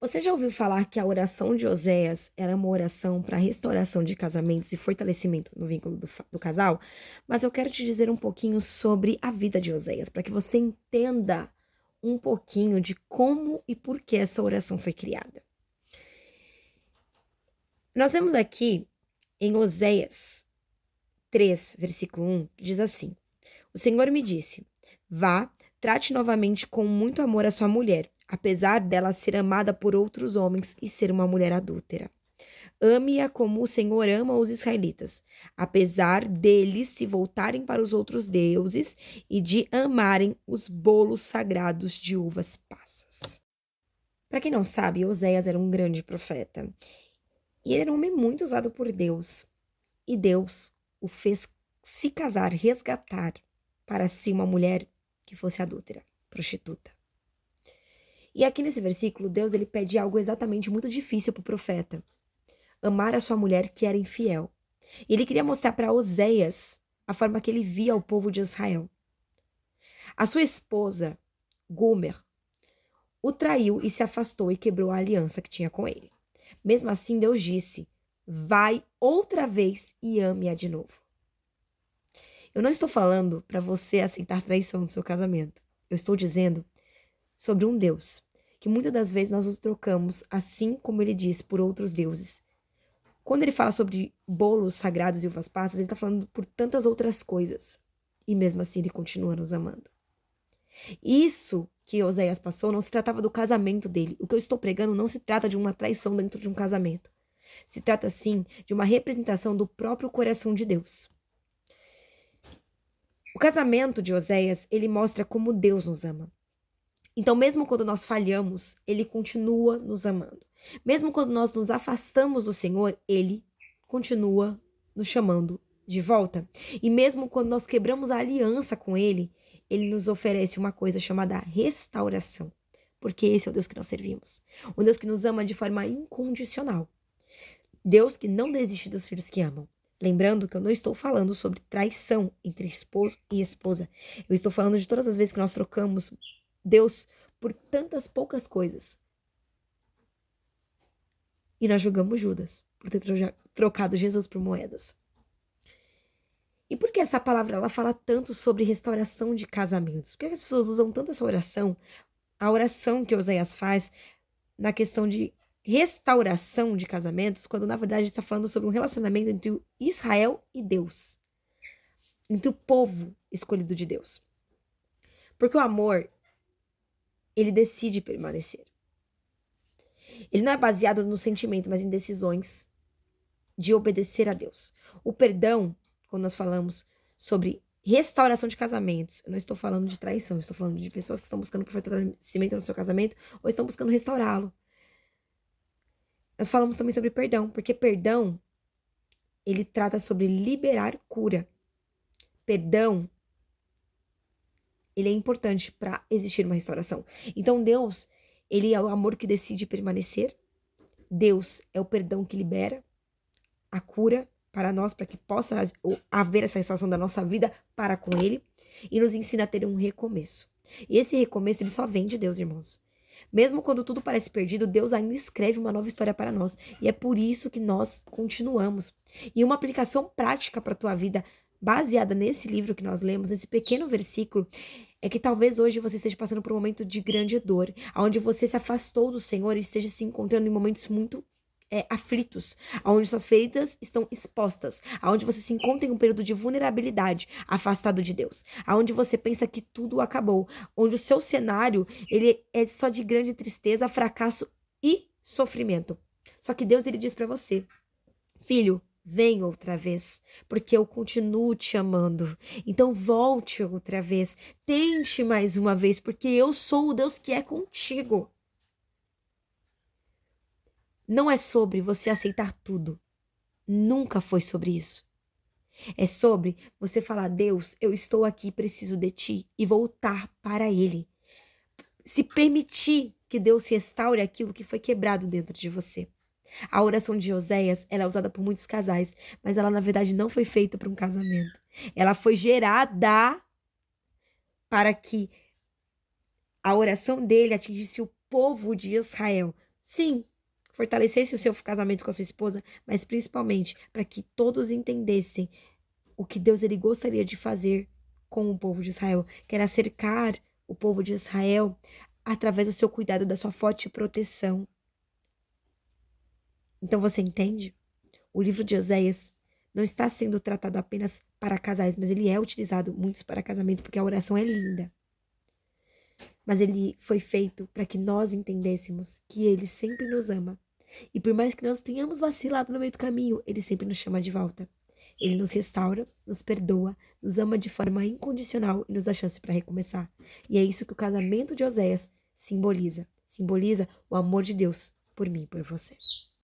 Você já ouviu falar que a oração de Oséias era uma oração para restauração de casamentos e fortalecimento no vínculo do casal? Mas eu quero te dizer um pouquinho sobre a vida de Oséias, para que você entenda um pouquinho de como e por que essa oração foi criada. Nós vemos aqui em Oséias 3, versículo 1, que diz assim: O Senhor me disse: Vá, trate novamente com muito amor a sua mulher, apesar dela ser amada por outros homens e ser uma mulher adúltera. Ame-a como o Senhor ama os israelitas, apesar deles se voltarem para os outros deuses e de amarem os bolos sagrados de uvas passas. Para quem não sabe, Oséias era um grande profeta. E ele era um homem muito usado por Deus. E Deus o fez se casar, resgatar para si uma mulher que fosse adúltera, prostituta. E aqui nesse versículo, Deus ele pede algo exatamente muito difícil para o profeta: amar a sua mulher que era infiel. E ele queria mostrar para Oséias a forma que ele via o povo de Israel. A sua esposa, Gomer, o traiu e se afastou e quebrou a aliança que tinha com ele. Mesmo assim, Deus disse: vai outra vez e ame-a de novo. Eu não estou falando para você aceitar traição no seu casamento. Eu estou dizendo sobre um Deus que muitas das vezes nós nos trocamos, assim como ele diz, por outros deuses. Quando ele fala sobre bolos sagrados e uvas passas, ele está falando por tantas outras coisas. E mesmo assim ele continua nos amando. Isso que Oséias passou não se tratava do casamento dele. O que eu estou pregando não se trata de uma traição dentro de um casamento. Se trata, sim, de uma representação do próprio coração de Deus. O casamento de Oséias, ele mostra como Deus nos ama. Então, mesmo quando nós falhamos, ele continua nos amando. Mesmo quando nós nos afastamos do Senhor, ele continua nos chamando de volta. E mesmo quando nós quebramos a aliança com ele nos oferece uma coisa chamada restauração. Porque esse é o Deus que nós servimos. Um Deus que nos ama de forma incondicional. Deus que não desiste dos filhos que amam. Lembrando que eu não estou falando sobre traição entre esposo e esposa. Eu estou falando de todas as vezes que nós trocamos Deus por tantas poucas coisas. E nós julgamos Judas por ter trocado Jesus por moedas. E por que essa palavra ela fala tanto sobre restauração de casamentos? Por que as pessoas usam tanto essa oração? A oração que Oséias faz na questão de restauração de casamentos, quando na verdade está falando sobre um relacionamento entre Israel e Deus. Entre o povo escolhido de Deus. Porque o amor, ele decide permanecer. Ele não é baseado no sentimento, mas em decisões de obedecer a Deus. O perdão, quando nós falamos sobre restauração de casamentos, eu não estou falando de traição, eu estou falando de pessoas que estão buscando fortalecimento no seu casamento ou estão buscando restaurá-lo. Nós falamos também sobre perdão, porque perdão, ele trata sobre liberar cura. Perdão, ele é importante para existir uma restauração. Então Deus, ele é o amor que decide permanecer. Deus é o perdão que libera a cura para nós, para que possa haver essa restauração da nossa vida para com ele. E nos ensina a ter um recomeço. E esse recomeço, ele só vem de Deus, irmãos. Mesmo quando tudo parece perdido, Deus ainda escreve uma nova história para nós. E é por isso que nós continuamos. E uma aplicação prática para a tua vida, baseada nesse livro que nós lemos, nesse pequeno versículo, é que talvez hoje você esteja passando por um momento de grande dor, onde você se afastou do Senhor e esteja se encontrando em momentos muito aflitos, onde suas feridas estão expostas, onde você se encontra em um período de vulnerabilidade, afastado de Deus, onde você pensa que tudo acabou, onde o seu cenário ele é só de grande tristeza, fracasso e sofrimento. Só que Deus ele diz para você: filho, vem outra vez, porque eu continuo te amando. Então volte outra vez, tente mais uma vez, porque eu sou o Deus que é contigo. Não é sobre você aceitar tudo. Nunca foi sobre isso. É sobre você falar: Deus, eu estou aqui, preciso de ti, e voltar para ele. Se permitir que Deus restaure aquilo que foi quebrado dentro de você. A oração de Oséias, ela é usada por muitos casais, mas ela na verdade não foi feita para um casamento. Ela foi gerada para que a oração dele atingisse o povo de Israel, sim, fortalecesse o seu casamento com a sua esposa, mas principalmente para que todos entendessem o que Deus ele gostaria de fazer com o povo de Israel, que era cercar o povo de Israel através do seu cuidado, da sua forte proteção. Então você entende? O livro de Oséias não está sendo tratado apenas para casais, mas ele é utilizado muitos para casamento, porque a oração é linda. Mas ele foi feito para que nós entendêssemos que ele sempre nos ama. E por mais que nós tenhamos vacilado no meio do caminho, ele sempre nos chama de volta. Ele nos restaura, nos perdoa, nos ama de forma incondicional e nos dá chance para recomeçar. E é isso que o casamento de Oséias simboliza. Simboliza o amor de Deus por mim e por você.